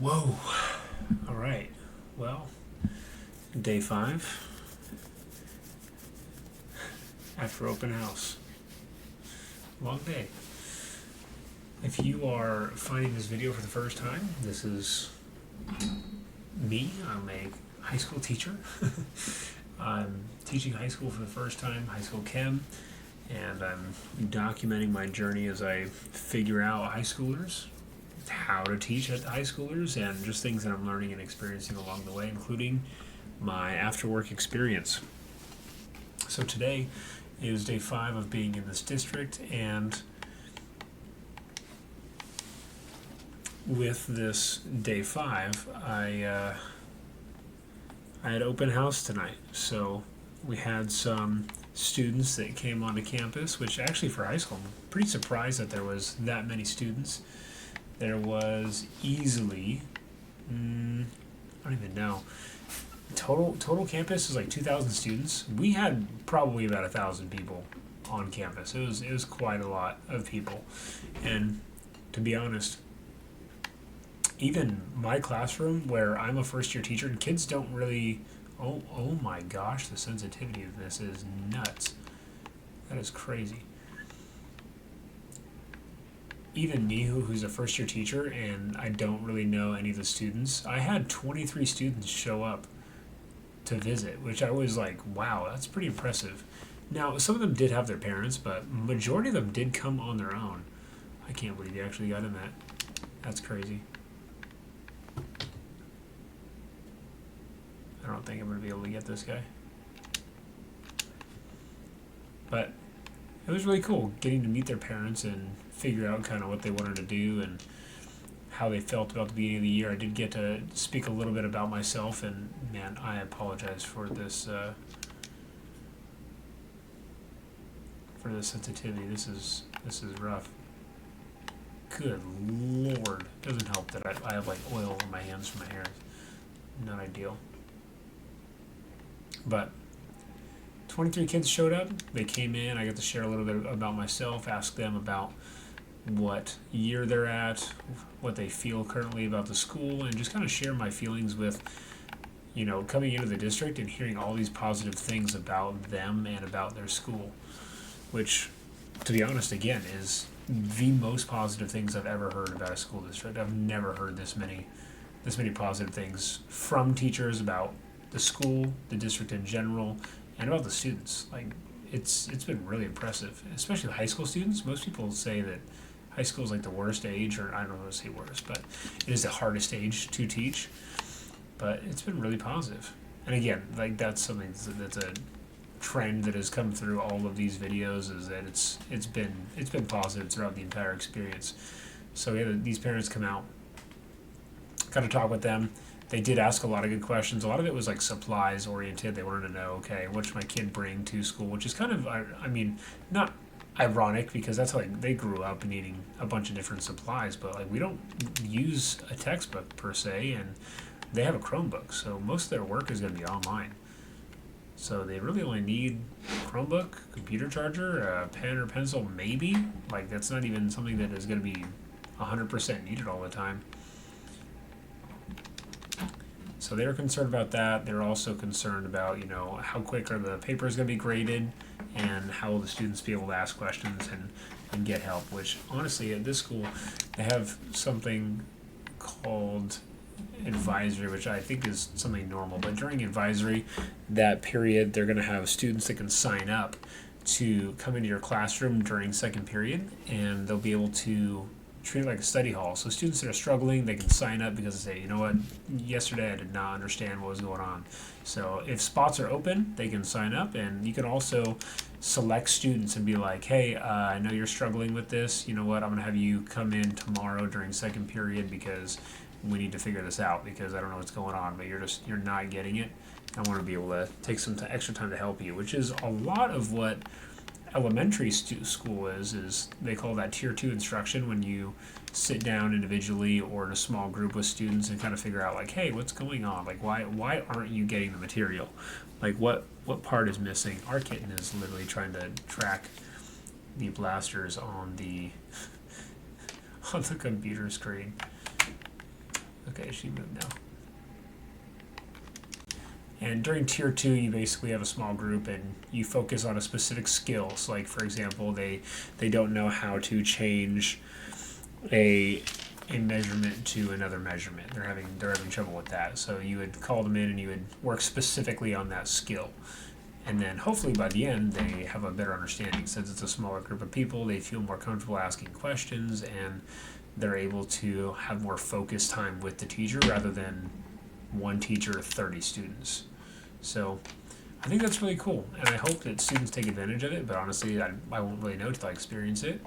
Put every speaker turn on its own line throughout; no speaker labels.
Whoa. All right. Well, day 5 after open house. Long day. If you are finding this video for the first time, this is me. I'm a high school teacher. I'm teaching high school for the first time, high school chem, and I'm documenting my journey as I figure out high schoolers, how to teach at high schoolers, and just things that I'm learning and experiencing along the way, including my after work experience. So today is day 5 of being in this district, and with this day 5, I had open house tonight. So we had some students that came onto campus, which actually for high school, I'm pretty surprised that there was that many students. There was easily, I don't even know, total campus is like 2,000 students. We had probably about 1,000 people on campus. It was quite a lot of people, and to be honest, even my classroom where I'm a first year teacher, and kids don't really. Oh my gosh, the sensitivity of this is nuts. That is crazy. Even me, who's a first year teacher, and I don't really know any of the students, I had 23 students show up to visit, which I was like, wow, that's pretty impressive. Now, some of them did have their parents, but majority of them did come on their own. I can't believe you actually got in that. That's crazy. I don't think I'm going to be able to get this guy. But it was really cool getting to meet their parents and figure out kind of what they wanted to do and how they felt about the beginning of the year. I did get to speak a little bit about myself, and man, I apologize for this sensitivity. This is rough. Good Lord. Doesn't help that I have like oil on my hands from my hair. Not ideal. But 23 kids showed up. They came in. I got to share a little bit about myself, ask them about what year they're at, what they feel currently about the school, and just kind of share my feelings with, coming into the district and hearing all these positive things about them and about their school, which, to be honest, again, is the most positive things I've ever heard about a school district. I've never heard this many positive things from teachers about the school, the district in general, and about the students. Like, it's been really impressive, especially the high school students. Most people say that high school is like the worst age, or I don't want to say worst, but it is the hardest age to teach. But it's been really positive. And again, like that's something that's a trend that has come through all of these videos, is that it's been positive throughout the entire experience. So we had these parents come out, got to talk with them. They did ask a lot of good questions. A lot of it was like supplies oriented. They wanted to know, okay, what should my kid bring to school? Which is kind of, I mean, not ironic, because that's like they grew up needing a bunch of different supplies, but like we don't use a textbook per se, and they have a Chromebook, so most of their work is going to be online. So they really only need Chromebook, computer charger, a pen or pencil, maybe. Like that's not even something that is going to be 100% needed all the time. So they're concerned about that. They're also concerned about, how quick are the papers going to be graded, and how will the students be able to ask questions and get help, which honestly at this school they have something called advisory, which I think is something normal. But during advisory, that period, they're going to have students that can sign up to come into your classroom during second period, and they'll be able to treat it like a study hall. So students that are struggling, they can sign up because they say, you know what, yesterday I did not understand what was going on. So if spots are open, they can sign up, and you can also select students and be like, hey, I know you're struggling with this. You know what, I'm going to have you come in tomorrow during second period because we need to figure this out, because I don't know what's going on, but you're not getting it. I want to be able to take some extra time to help you, which is a lot of what elementary school is they call that tier 2 instruction, when you sit down individually or in a small group with students and kind of figure out like, hey, what's going on, like why aren't you getting the material, like what part is missing. Our kitten is literally trying to track the blasters on the computer screen. Okay, she moved now. And during tier two, you basically have a small group and you focus on a specific skill. So, like for example, they don't know how to change a a measurement to another measurement. They're having trouble with that. So you would call them in and you would work specifically on that skill. And then hopefully by the end they have a better understanding. Since it's a smaller group of people, they feel more comfortable asking questions and they're able to have more focused time with the teacher rather than one teacher, 30 students. So I think that's really cool, and I hope that students take advantage of it. But honestly, I won't really know until I experience it.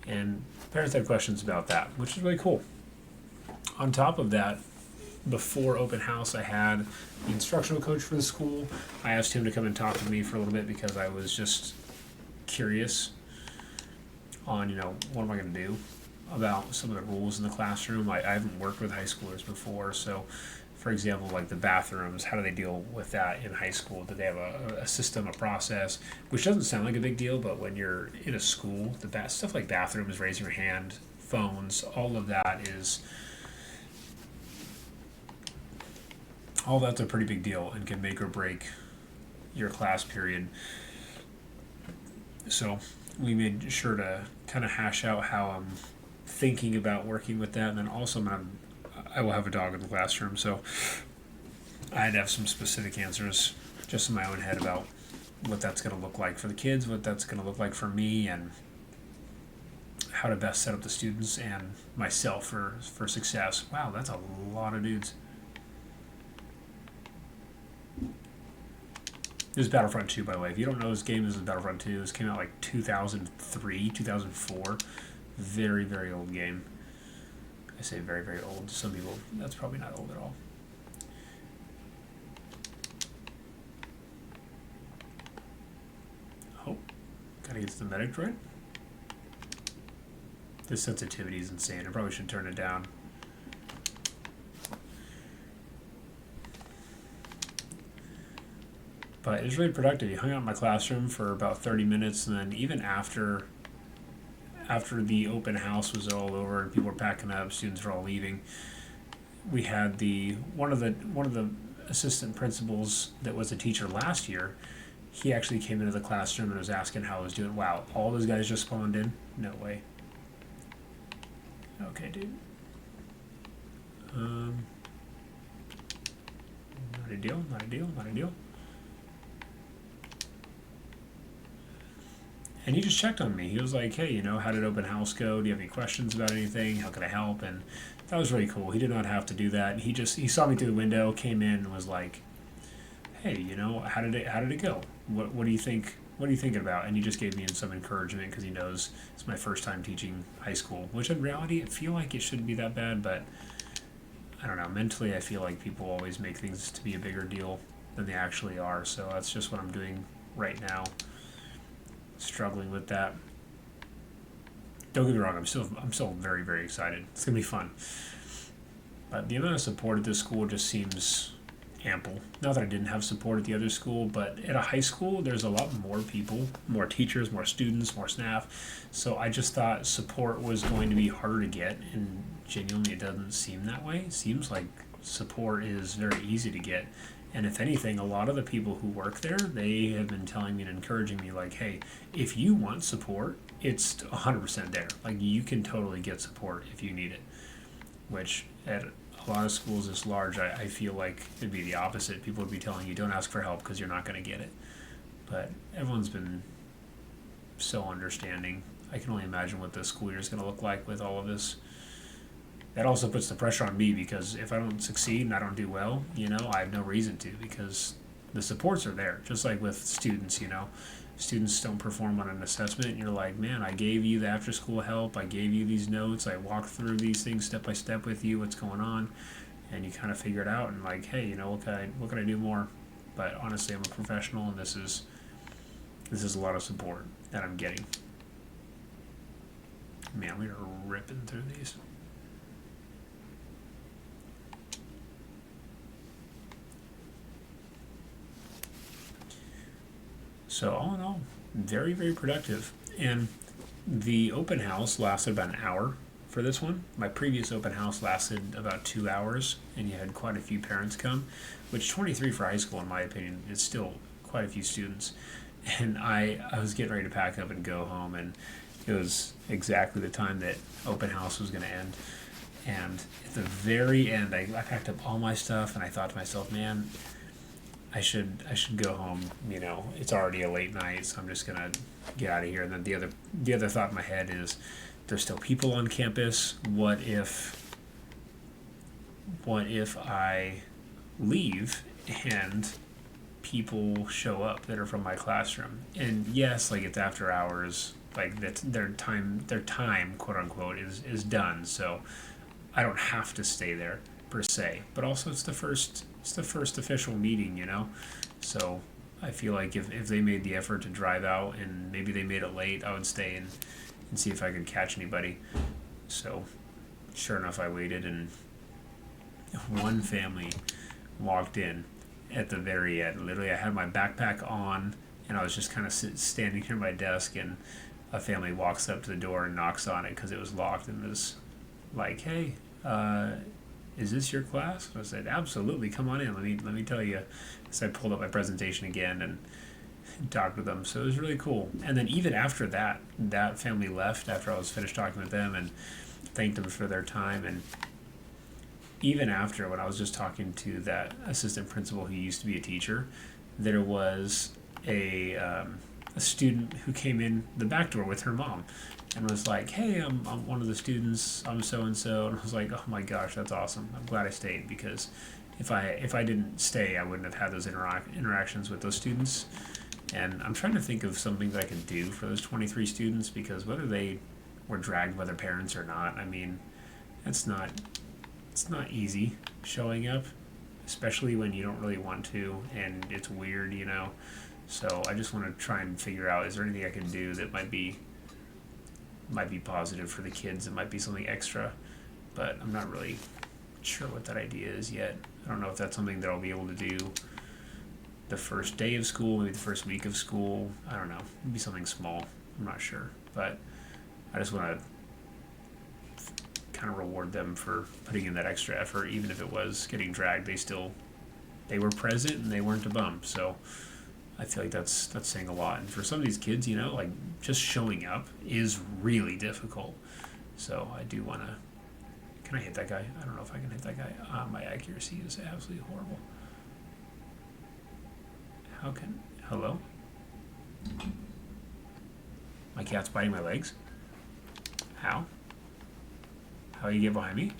And parents have questions about that, which is really cool. On top of that, before open house, I had the instructional coach for the school. I asked him to come and talk with me for a little bit because I was just curious on, what am I going to do about some of the rules in the classroom. I haven't worked with high schoolers before, so for example, like the bathrooms, how do they deal with that in high school? Do they have a system, a process, which doesn't sound like a big deal, but when you're in a school, stuff like bathrooms, raising your hand, phones, all that's a pretty big deal and can make or break your class period. So we made sure to kind of hash out how I'm thinking about working with that, and then also I will have a dog in the classroom, so I'd have some specific answers just in my own head about what that's going to look like for the kids, what that's going to look like for me, and how to best set up the students and myself for success. Wow, that's a lot of dudes. This is Battlefront 2, by the way. If you don't know this game, this is Battlefront 2. This came out like 2003, 2004. Very, very old game. I say very, very old. Some people, that's probably not old at all. Oh, gotta get to the medic droid. This sensitivity is insane. I probably should turn it down. But it was really productive. You hung out in my classroom for about 30 minutes, and then even after the open house was all over and people were packing up, students were all leaving, we had one of the assistant principals that was a teacher last year. He actually came into the classroom and was asking how I was doing. Wow, all those guys just spawned in? No way. Okay, dude. Not a deal, not a deal, not a deal. And he just checked on me. He was like, hey, how did open house go? Do you have any questions about anything? How can I help? And that was really cool. He did not have to do that. He saw me through the window, came in, and was like, hey, how did it go? What do you think? What are you thinking about? And he just gave me some encouragement because he knows it's my first time teaching high school, which in reality, I feel like it shouldn't be that bad, but I don't know. Mentally, I feel like people always make things to be a bigger deal than they actually are. So that's just what I'm doing right now. Struggling with that. Don't get me wrong, I'm still very, very excited. It's gonna be fun. But the amount of support at this school just seems ample. Not that I didn't have support at the other school, but at a high school there's a lot more people, more teachers, more students, more staff. So I just thought support was going to be harder to get, and genuinely it doesn't seem that way. It seems like support is very easy to get. And if anything, a lot of the people who work there, they have been telling me and encouraging me, like, hey, if you want support, it's 100% there. Like, you can totally get support if you need it. Which, at a lot of schools this large, I feel like it'd be the opposite. People would be telling you, don't ask for help because you're not going to get it. But everyone's been so understanding. I can only imagine what the school year is going to look like with all of this. That also puts the pressure on me because if I don't succeed and I don't do well, I have no reason to because the supports are there. Just like with students, students don't perform on an assessment and you're like, man, I gave you the after school help, I gave you these notes, I walked through these things step by step with you, what's going on, and you kind of figure it out and like, hey, what can I do more? But honestly, I'm a professional and this is a lot of support that I'm getting. Man, we are ripping through these. So all in all, very, very productive. And the open house lasted about an hour for this one. My previous open house lasted about 2 hours, and you had quite a few parents come, which 23 for high school, in my opinion, is still quite a few students. And I was getting ready to pack up and go home, and it was exactly the time that open house was going to end. And at the very end, I packed up all my stuff, and I thought to myself, man, I should go home. You know, it's already a late night, so I'm just gonna get out of here. And then the other thought in my head is, there's still people on campus. What if I leave and people show up that are from my classroom? And yes, like it's after hours, like that's their time quote unquote is done. So I don't have to stay there per se. But also it's the first official meeting, you know? So I feel like if they made the effort to drive out and maybe they made it late, I would stay and see if I could catch anybody. So sure enough, I waited, and one family walked in at the very end. Literally, I had my backpack on, and I was just kind of standing near my desk, and a family walks up to the door and knocks on it because it was locked, and was like, "Hey, is this your class?" I said, "Absolutely, come on in. Let me tell you." So I pulled up my presentation again and talked with them. So it was really cool. And then even after that family left after I was finished talking with them and thanked them for their time. And even after, when I was just talking to that assistant principal who used to be a teacher, there was a student who came in the back door with her mom and was like, "Hey, I'm one of the students. I'm so and so." And I was like, "Oh my gosh, that's awesome. I'm glad I stayed, because if I didn't stay, I wouldn't have had those interactions with those students." And I'm trying to think of something that I could do for those 23 students, because whether they were dragged by their parents or not, I mean, it's not easy showing up, especially when you don't really want to and it's weird, you know. So I just want to try and figure out, is there anything I can do that might be positive for the kids? It might be something extra, but I'm not really sure what that idea is yet. I don't know if that's something that I'll be able to do the first day of school, maybe the first week of school. I don't know. Maybe something small. I'm not sure, but I just want to kind of reward them for putting in that extra effort, even if it was getting dragged. They were present and they weren't a bum. So I feel like that's saying a lot. And for some of these kids, you know, like just showing up is really difficult. So I do want to. Can I hit that guy? I don't know if I can hit that guy. My accuracy is absolutely horrible. Hello? My cat's biting my legs? How? How you get behind me?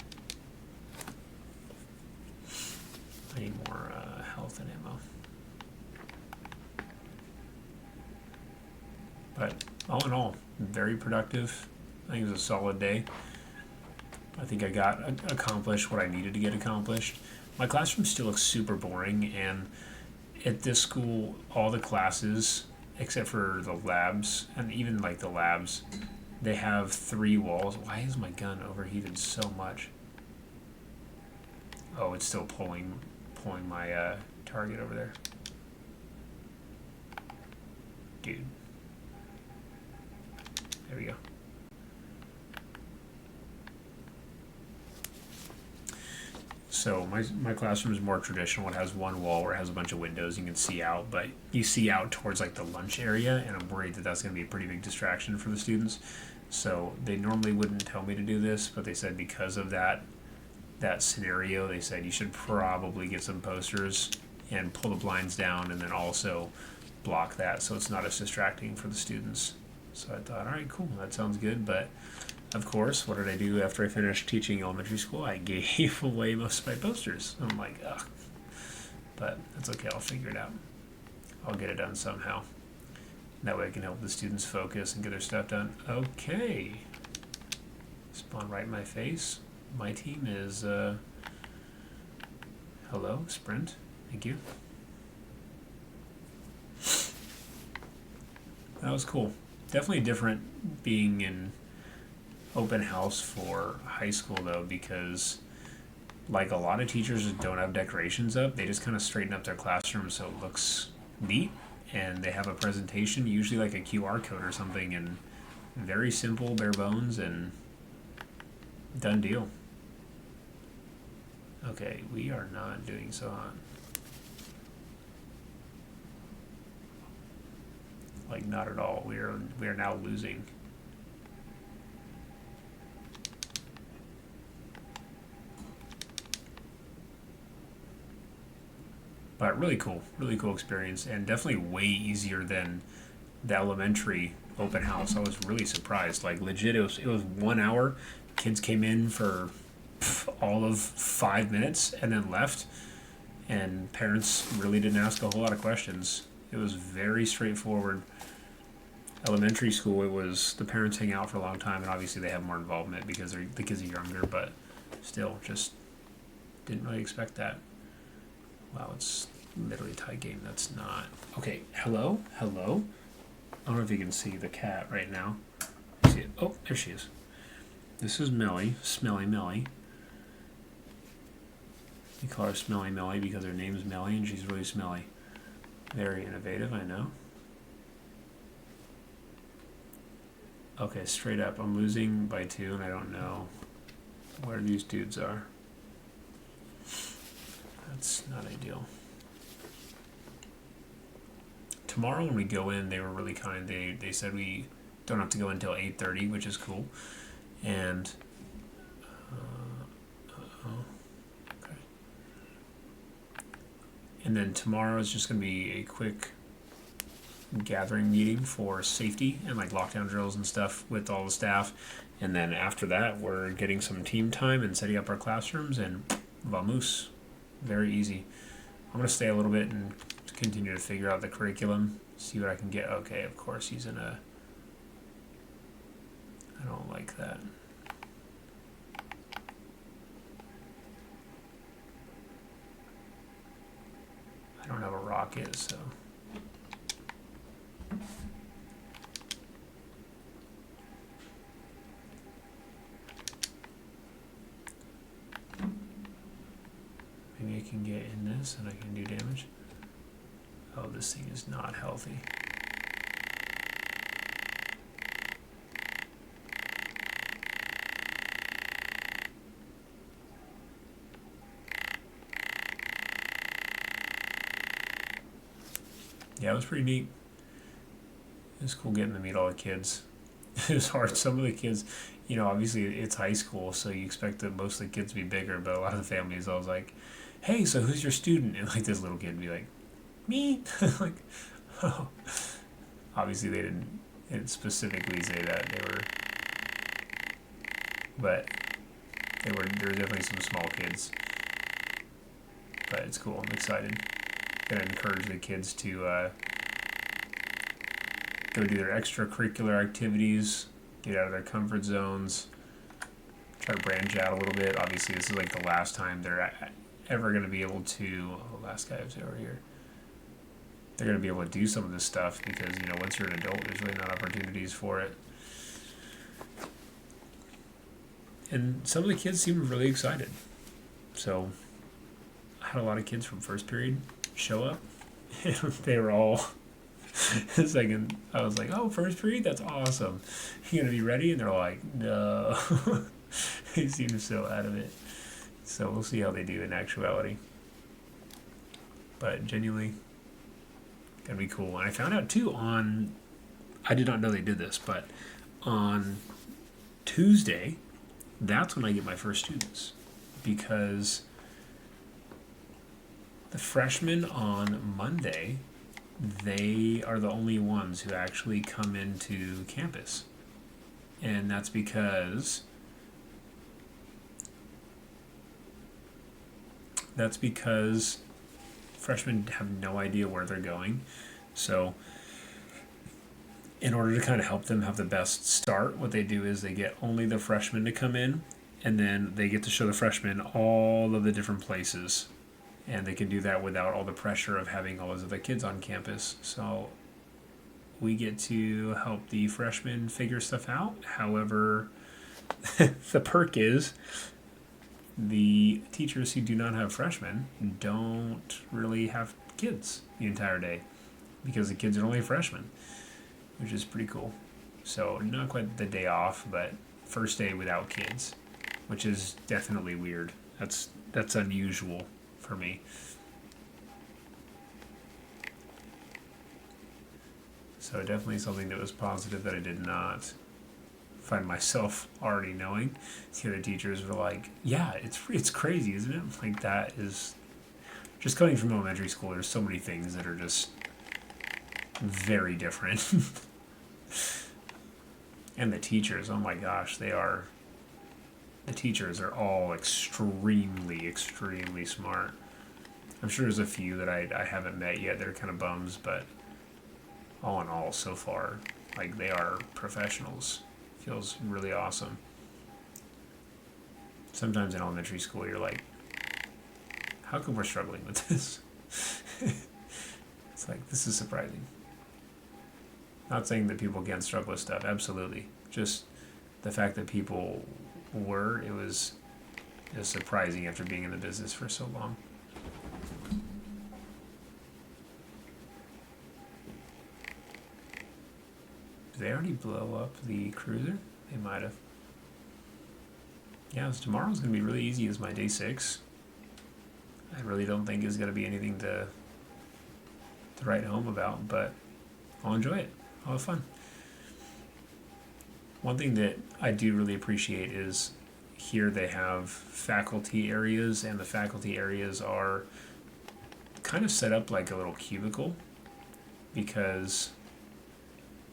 I need more health and ammo. But all in all, very productive. I think it was a solid day. I think I got accomplished what I needed to get accomplished. My classroom still looks super boring, and at this school, all the classes, except for the labs, and even like the labs, they have 3 walls. Why is my gun overheated so much? Oh, it's still pulling my target over there. Dude. There we go. So my classroom is more traditional. It has one wall where it has a bunch of windows you can see out, but you see out towards like the lunch area, and I'm worried that that's going to be a pretty big distraction for the students. So they normally wouldn't tell me to do this, but they said because of that scenario, they said you should probably get some posters and pull the blinds down, and then also block that so it's not as distracting for the students. So I thought, all right, cool, that sounds good. But of course, what did I do after I finished teaching elementary school? I gave away most of my posters. I'm like, ugh. But that's okay, I'll figure it out. I'll get it done somehow. That way I can help the students focus and get their stuff done. Okay. Spawn right in my face. My team is, hello, sprint. Thank you. That was cool. Definitely different being in open house for high school though, because like a lot of teachers that don't have decorations up, they just kind of straighten up their classroom so it looks neat, and they have a presentation, usually like a QR code or something, and very simple, bare bones, and Done deal. Okay, we are not doing so hot. Like, not at all. We are now losing. But really cool experience, and definitely way easier than the elementary open house. I was really surprised. Like, legit, it was 1 hour. Kids came in for all of 5 minutes and then left, and parents really didn't ask a whole lot of questions. It was very straightforward. Elementary school, it was the parents hang out for a long time, and obviously they have more involvement because the kids are younger, but still, just didn't really expect that. Wow, it's literally a tie game. That's not okay. Hello, hello. I don't know if you can see the cat right now. See it? Oh, there she is. This is Millie, Smelly Millie. We call her Smelly Millie because her name's Millie and she's really smelly. Very innovative, I know. Okay, straight up, I'm losing by 2 and I don't know where these dudes are. That's not ideal. Tomorrow when we go in, they were really kind. They said we don't have to go until 8:30, which is cool. And okay. And then tomorrow is just going to be a quick gathering meeting for safety and like lockdown drills and stuff with all the staff. And then after that, we're getting some team time and setting up our classrooms and vamos. Very easy. I'm going to stay a little bit and continue to figure out the curriculum, see what I can get. Okay, of course, he's in a... I don't like that. I don't have a rocket, so... Maybe I can get in this and I can do damage. Oh, this thing is not healthy. Yeah, it was pretty neat. It was cool getting to meet all the kids. It was hard. Some of the kids, obviously it's high school, so you expect that most of the kids to be bigger, but a lot of the families, I was like, hey, so who's your student? And like this little kid would be like, me. Like, oh. Obviously they didn't specifically say that. There were definitely some small kids. But it's cool. I'm excited. Gonna encourage the kids to go do their extracurricular activities, get out of their comfort zones, try to branch out a little bit. Obviously, this is like the last time they're ever going to be able to. Oh, the last guy was over here. They're going to be able to do some of this stuff because, once you're an adult, there's really not opportunities for it. And some of the kids seemed really excited. So, I had a lot of kids from first period show up. And they were all... Second, I was like, oh, first period? That's awesome. You going to be ready? And they're like, no. They seem so out of it. So we'll see how they do in actuality. But genuinely, gonna be cool. And I found out too I did not know they did this, but on Tuesday, that's when I get my first students. Because the freshmen on Monday, they are the only ones who actually come into campus. And that's because freshmen have no idea where they're going. So in order to kind of help them have the best start, what they do is they get only the freshmen to come in, and then they get to show the freshmen all of the different places. And they can do that without all the pressure of having all those other kids on campus. So we get to help the freshmen figure stuff out. However, the perk is the teachers who do not have freshmen don't really have kids the entire day because the kids are only freshmen, which is pretty cool. So not quite the day off, but first day without kids, which is definitely weird. That's unusual for me. So definitely something that was positive that I did not find myself already knowing. The other teachers were like, "Yeah, it's crazy, isn't it?" Like that is just coming from elementary school. There's so many things that are just very different, and the teachers, oh my gosh, they are. The teachers are all extremely, extremely smart. I'm sure there's a few that I haven't met yet. They're kind of bums, but all in all, so far, like they are professionals. Feels really awesome. Sometimes in elementary school, you're like, how come we're struggling with this? It's like, this is surprising. Not saying that people can't struggle with stuff, absolutely. Just the fact that people it was surprising after being in the business for so long. Did they already blow up the cruiser? They might have. Yeah, tomorrow's going to be really easy as my day 6. I really don't think it's going to be anything to write home about, but I'll enjoy it. I'll have fun. One thing that I do really appreciate is here they have faculty areas, and the faculty areas are kind of set up like a little cubicle because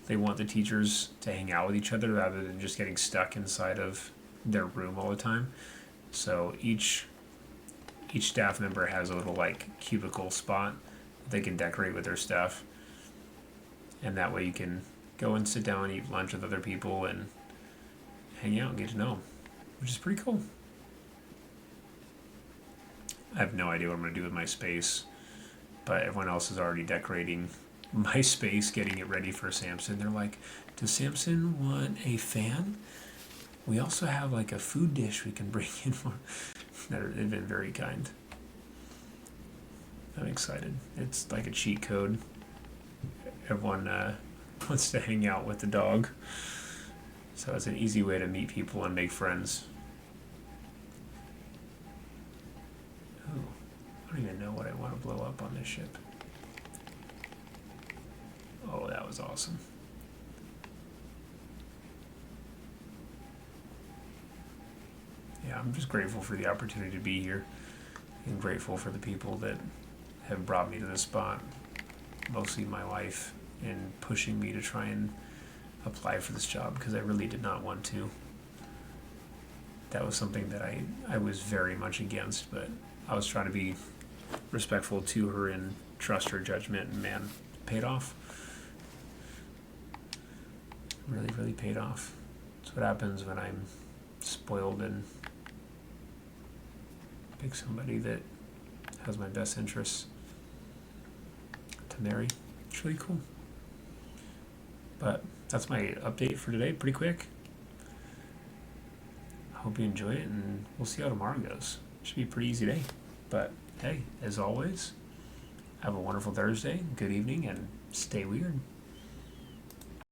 they want the teachers to hang out with each other rather than just getting stuck inside of their room all the time. So each staff member has a little like cubicle spot that they can decorate with their stuff, and that way you can go and sit down and eat lunch with other people and hang out and get to know them, which is pretty cool. I have no idea what I'm going to do with my space, but everyone else is already decorating my space, getting it ready for Samson. They're like, does Samson want a fan? We also have like a food dish we can bring in for. They've been very kind. I'm excited. It's like a cheat code. Everyone wants to hang out with the dog. So it's an easy way to meet people and make friends. Ooh, I don't even know what I want to blow up on this ship. Oh, that was awesome. Yeah, I'm just grateful for the opportunity to be here and grateful for the people that have brought me to this spot, mostly my wife, and pushing me to try and apply for this job because I really did not want to. That was something that I was very much against, but I was trying to be respectful to her and trust her judgment, and man, it paid off. Really, really paid off. That's what happens when I'm spoiled and pick somebody that has my best interests to marry. It's really cool. But that's my update for today. Pretty quick. I hope you enjoy it, and we'll see how tomorrow goes. Should be a pretty easy day. But hey, as always, have a wonderful Thursday, good evening, and stay weird.